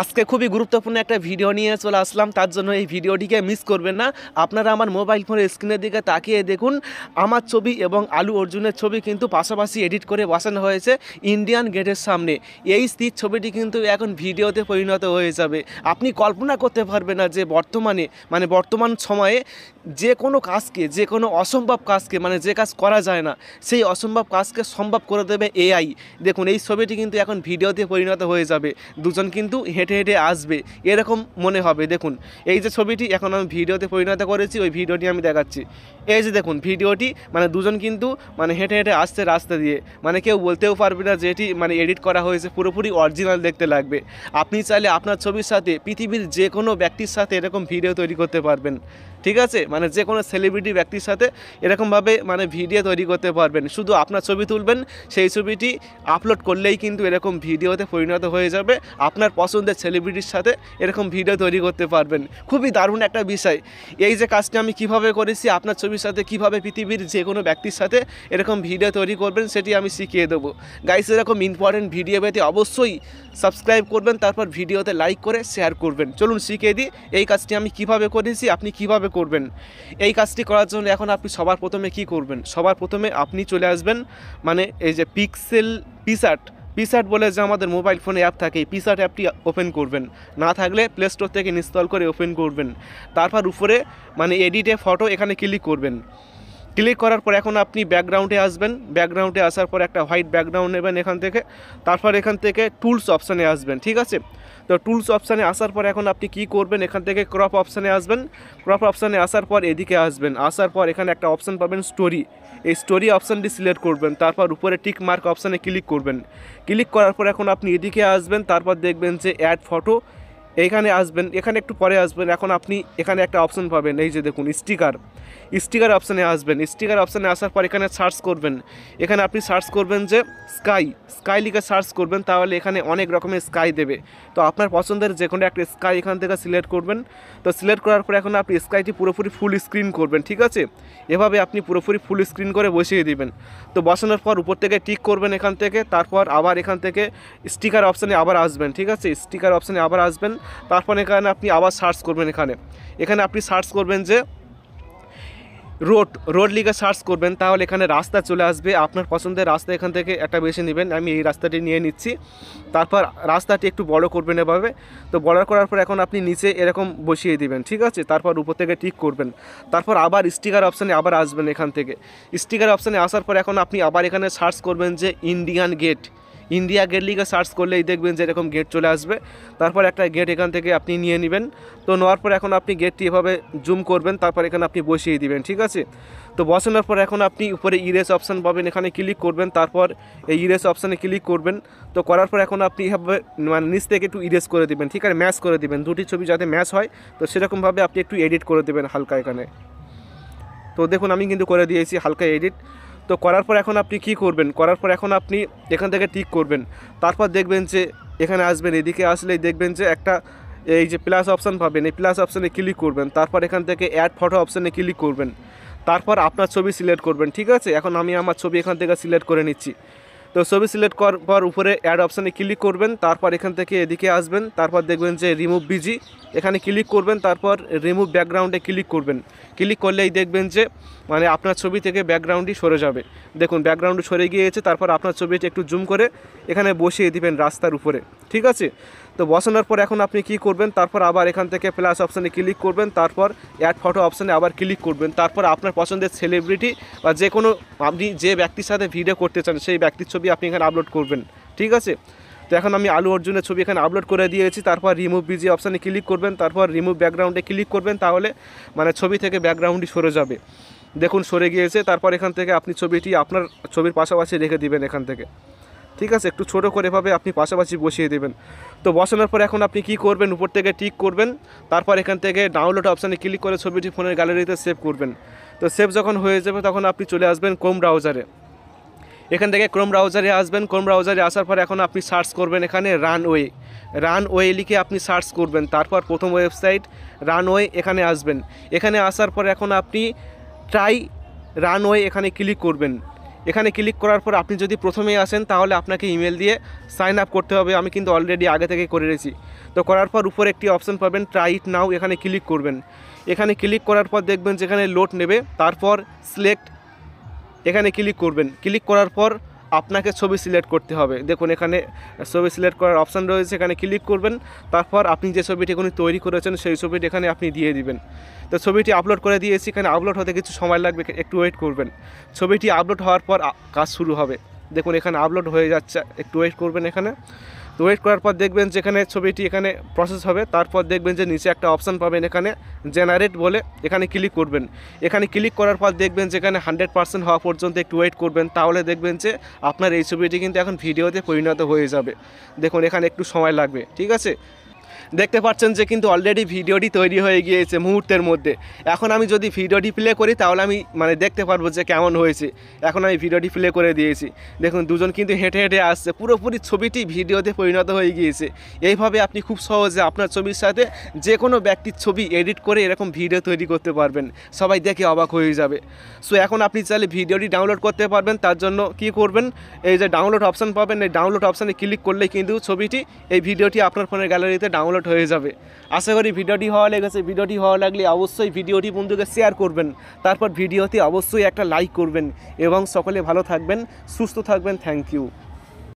আজকে খুবই গুরুত্বপূর্ণ একটা ভিডিও নিয়ে চলে আসলাম, তার জন্য এই ভিডিওটিকে মিস করবেন না। আপনারা আমার মোবাইল ফোনের স্ক্রিনের দিকে তাকিয়ে দেখুন, আমার ছবি এবং আলু অর্জুনের ছবি কিন্তু পাশাপাশি এডিট করে বসানো হয়েছে ইন্ডিয়ান গেটের সামনে। এই স্থির ছবিটি কিন্তু এখন ভিডিওতে পরিণত হয়ে যাবে। আপনি কল্পনা করতে পারবেন না যে বর্তমান সময়ে যে কোনো কাজকে, যে কোনো অসম্ভব কাজকে, যে কাজ করা যায় না সেই অসম্ভব কাজকে সম্ভব করে দেবে এআই। দেখুন এই ছবিটি কিন্তু এখন ভিডিওতে পরিণত হয়ে যাবে, দুজন কিন্তু হেঁটে হেঁটে আসবে এরকম মনে হবে। দেখুন এই যে ছবিটি এখন আমি ভিডিওতে পরিণত করেছি, ওই ভিডিওটি আমি দেখাচ্ছি। এই যে দেখুন ভিডিওটি দুজন কিন্তু হেঁটে হেঁটে আসছে রাস্তা দিয়ে, কেউ বলতেও পারবে না যে এটি এডিট করা হয়েছে, পুরোপুরি অরিজিনাল দেখতে লাগবে। আপনি চাইলে আপনার ছবির সাথে পৃথিবীর যে কোনো ব্যক্তির সাথে এরকম ভিডিও তৈরি করতে পারবেন, ঠিক আছে? যে কোনো সেলিব্রিটি ব্যক্তির সাথে এরকমভাবে ভিডিও তৈরি করতে পারবেন। শুধু আপনার ছবি তুলবেন, সেই ছবিটি আপলোড করলেই কিন্তু এরকম ভিডিওতে পরিণত হয়ে যাবে। আপনার পছন্দের সেলিব্রিটির সাথে এরকম ভিডিও তৈরি করতে পারবেন। খুবই দারুণ একটা বিষয়। এই যে কাজটি আমি কিভাবে করেছি, আপনার ছবির সাথে কিভাবে পৃথিবীর যে কোনো ব্যক্তির সাথে এরকম ভিডিও তৈরি করবেন সেটি আমি শিখিয়ে দেবো। গাইস, এরকম ইম্পর্টেন্ট ভিডিও পেতে অবশ্যই সাবস্ক্রাইব করবেন, তারপর ভিডিওতে লাইক করে শেয়ার করবেন। চলুন শিখিয়ে দিই এই কাজটি আমি কিভাবে করেছি, আপনি কিভাবে করবেন। এই কাজটি করার জন্য এখন আপনি সবার প্রথমে কি করবেন, সবার প্রথমে আপনি চলে আসবেন এই যে পিক্সেল পিসার্ট বলে যে আমাদের মোবাইল ফোনে অ্যাপ থাকে, এই পিসার্ট অ্যাপটি ওপেন করবেন। না থাকলে প্লে স্টোর থেকে ইনস্টল করে ওপেন করবেন। তারপর উপরে এডিটে ফটো এখানে ক্লিক করবেন। ক্লিক করার পর এখন আপনি ব্যাকগ্রাউন্ডে আসবেন। ব্যাকগ্রাউন্ডে আসার পর একটা হোয়াইট ব্যাকগ্রাউন্ড নেবেন এখান থেকে। তারপর এখান থেকে টুলস অপশানে আসবেন, ঠিক আছে? তো টুলস অপশানে আসার পর এখন আপনি কি করবেন, এখান থেকে ক্রপ অপশানে আসবেন। ক্রপ অপশানে আসার পর এদিকে আসবেন। আসার পর এখানে একটা অপশান পাবেন স্টোরি, এই স্টোরি অপশানটি সিলেক্ট করবেন। তারপর উপরে টিক মার্ক অপশানে ক্লিক করবেন। ক্লিক করার পর এখন আপনি এদিকে আসবেন। তারপর দেখবেন যে অ্যাড ফটো, এইখানে আসবেন। এখানে একটু পরে আসবেন। এখন আপনি এখানে একটা অপশান পাবেন, এই যে দেখুন স্টিকার অপশানে আসবেন। স্টিকার অপশানে আসার পর এখানে সার্চ করবেন। এখানে আপনি সার্চ করবেন যে স্কাই লিখে সার্চ করবেন, তাহলে এখানে অনেক রকমের স্কাই দেবে। তো আপনার পছন্দের যে কোনো একটা স্কাই এখান থেকে সিলেক্ট করবেন। তো সিলেক্ট করার পর এখন আপনি স্কাইটি পুরোপুরি ফুল স্ক্রিন করবেন, ঠিক আছে? এভাবে আপনি পুরোপুরি ফুল স্ক্রিন করে বসিয়ে দিবেন। তো বসানোর পর উপর থেকে টিক করবেন এখান থেকে। তারপর আবার এখান থেকে স্টিকার অপশানে আবার আসবেন, ঠিক আছে? স্টিকার অপশানে আবার আসবেন। তারপর এখানে আপনি আবার সার্চ করবেন। এখানে আপনি সার্চ করবেন যে রোড লিখে সার্চ করবেন, তাহলে এখানে রাস্তা চলে আসবে। আপনার পছন্দের রাস্তা এখান থেকে একটা বেছে নেবেন। আমি এই রাস্তাটি নিয়ে নিচ্ছি। তারপর রাস্তাটি একটু বড় করবেন এভাবে। তো বড় করার পর এখন আপনি নিচে এরকম বসিয়ে দিবেন, ঠিক আছে? তারপর উপর থেকে টিক করবেন। তারপর আবার স্টিকার অপশানে আবার আসবেন। এখান থেকে স্টিকার অপশানে আসার পর এখন আপনি আবার এখানে সার্চ করবেন যে ইন্ডিয়া গেট লিখে সার্চ করলেই দেখবেন যে এরকম গেট চলে আসবে। তারপর একটা গেট এখান থেকে আপনি নিয়ে নেবেন। তো নেওয়ার পর এখন আপনি গেটটি এভাবে জুম করবেন, তারপর এখানে আপনি বসিয়ে দিবেন, ঠিক আছে? তো বসানোর পর এখন আপনি উপরে ইরেজ অপশান পাবেন, এখানে ক্লিক করবেন। তারপর এই ইরেজ অপশানে ক্লিক করবেন। তো করার পর এখন আপনি এভাবে নিচ থেকে একটু ইরেজ করে দেবেন, ঠিক আছে? ম্যাচ করে দেবেন, দুটি ছবি যাতে ম্যাচ হয়, তো সেরকমভাবে আপনি একটু এডিট করে দেবেন হালকা এখানে। তো দেখুন আমি কিন্তু করে দিয়েছি হালকা এডিট। তো করার পর এখন আপনি কি করবেন, করার পর এখন আপনি এখান থেকে টিক করবেন। তারপর দেখবেন যে এখানে আসবেন, এদিকে আসলেই দেখবেন যে একটা এই যে প্লাস অপশান পাবেন, এই প্লাস অপশানে ক্লিক করবেন। তারপর এখান থেকে অ্যাড ফটো অপশানে ক্লিক করবেন। তারপর আপনার ছবি সিলেক্ট করবেন, ঠিক আছে? এখন আমি আমার ছবি এখান থেকে সিলেক্ট করে নিচ্ছি। তো ছবি সিলেক্ট করার পর উপরে অ্যাড অপশানে ক্লিক করবেন। তারপর এখান থেকে এদিকে আসবেন। তারপর দেখবেন যে রিমুভ বিজি, এখানে ক্লিক করবেন। তারপর রিমুভ ব্যাকগ্রাউন্ডে ক্লিক করবেন। ক্লিক করলেই দেখবেন যে আপনার ছবি থেকে ব্যাকগ্রাউন্ডটি সরে যাবে। দেখুন ব্যাকগ্রাউন্ড সরে গিয়েছে। তারপর আপনার ছবিটি একটু জুম করে এখানে বসিয়ে দিবেন রাস্তার উপরে, ঠিক আছে? তো বসানোর পর এখন আপনি কি করবেন, তারপর আবার এখান থেকে প্লাস অপশানে ক্লিক করবেন। তারপর অ্যাড ফটো অপশানে আবার ক্লিক করবেন। তারপর আপনার পছন্দের সেলিব্রিটি বা যে কোনো আপনি যে ব্যক্তির সাথে ভিডিও করতে চান সেই ব্যক্তির ছবি আপনি এখানে আপলোড করবেন, ঠিক আছে? তো এখন আমি আলু অর্জুনের ছবি এখানে আপলোড করে দিয়েছি। তারপর রিমুভ বিজি অপশানে ক্লিক করবেন। তারপর রিমুভ ব্যাকগ্রাউন্ডে ক্লিক করবেন, তাহলে ছবি থেকে ব্যাকগ্রাউন্ডটি সরে যাবে। দেখুন সরে গিয়েছে। তারপর এখান থেকে আপনি ছবিটি আপনার ছবির পাশাপাশি রেখে দিবেন এখান থেকে, ঠিক আছে? একটু ছোটো করে এভাবে আপনি পাশাপাশি বসিয়ে দেবেন। তো বসানোর পর এখন আপনি কি করবেন, উপর থেকে টিক করবেন। তারপর এখান থেকে ডাউনলোড অপশানে ক্লিক করে ছবিটি ফোনের গ্যালারিতে সেভ করবেন। তো সেভ যখন হয়ে যাবে তখন আপনি চলে আসবেন ক্রোম ব্রাউজারে। এখান থেকে ক্রোম ব্রাউজারে আসবেন। ক্রোম ব্রাউজারে আসার পর এখন আপনি সার্চ করবেন এখানে রানওয়ে লিখে আপনি সার্চ করবেন। তারপর প্রথম ওয়েবসাইট রানওয়ে, এখানে আসবেন। এখানে আসার পর এখন আপনি ট্রাই রানওয়ে এখানে ক্লিক করবেন। এখানে ক্লিক করার পর আপনি যদি প্রথমেই আসেন তাহলে আপনাকে ইমেল দিয়ে সাইন আপ করতে হবে। আমি কিন্তু অলরেডি আগে থেকে করে রেখেছি। তো করার পর উপরে একটি অপশন পাবেন ট্রাই ইট নাও, এখানে ক্লিক করবেন। এখানে ক্লিক করার পর দেখবেন যেখানে লোড নেবে, তারপর সিলেক্ট এখানে ক্লিক করবেন। ক্লিক করার পর আপনাকে ছবি সিলেক্ট করতে হবে। দেখুন এখানে ছবি সিলেক্ট করার অপশান রয়েছে, এখানে ক্লিক করবেন। তারপর আপনি যে ছবিটি এখন তৈরি করেছেন সেই ছবিটি এখানে আপনি দিয়ে দিবেন। তো ছবিটি আপলোড করে দিয়েছি, এখানে আপলোড হতে কিছু সময় লাগবে, একটু ওয়েট করবেন। ছবিটি আপলোড হওয়ার পর কাজ শুরু হবে। দেখুন এখানে আপলোড হয়ে যাচ্ছে, একটু ওয়েট করবেন এখানে। তো ওয়েট করার পর দেখবেন যেখানে ছবিটি এখানে প্রসেস হবে, তারপর দেখবেন যে নিচে একটা অপশান পাবেন এখানে জেনারেট বলে, এখানে ক্লিক করবেন। এখানে ক্লিক করার পর দেখবেন যেখানে 100% হওয়া পর্যন্ত একটু ওয়েট করবেন, তাহলে দেখবেন যে আপনার এই ছবিটি কিন্তু এখন ভিডিওতে পরিণত হয়ে যাবে। দেখুন এখানে একটু সময় লাগবে, ঠিক আছে। দেখতে পাচ্ছেন যে কিন্তু অলরেডি ভিডিওটি তৈরি হয়ে গিয়েছে মুহূর্তের মধ্যে। এখন আমি যদি ভিডিওটি প্লে করি তাহলে আমি দেখতে পারবো যে কেমন হয়েছে। এখন আমি ভিডিওটি প্লে করে দিয়েছি, দেখুন দুজন কিন্তু হেঁটে হেঁটে আসছে, পুরোপুরি ছবিটি ভিডিওতে পরিণত হয়ে গিয়েছে। এইভাবে আপনি খুব সহজে আপনার ছবির সাথে যে কোনো ব্যক্তির ছবি এডিট করে এরকম ভিডিও তৈরি করতে পারবেন, সবাই দেখে অবাক হয়ে যাবে। সো এখন আপনি চাইলে ভিডিওটি ডাউনলোড করতে পারবেন। তার জন্য কি করবেন, এই যে ডাউনলোড অপশান পাবেন, এই ডাউনলোড অপশানে ক্লিক করলেই কিন্তু ছবিটি, এই ভিডিওটি আপনার ফোনের গ্যালারিতে ডাউনলোড হয়ে যাবে। আশা করি ভিডিওটি ভালো লেগেছে। ভিডিওটি ভালো লাগলে অবশ্যই ভিডিওটি বন্ধুকে শেয়ার করবেন, তারপর ভিডিওতে অবশ্যই একটা লাইক করবেন এবং সকলে ভালো থাকবেন, সুস্থ থাকবেন। Thank you.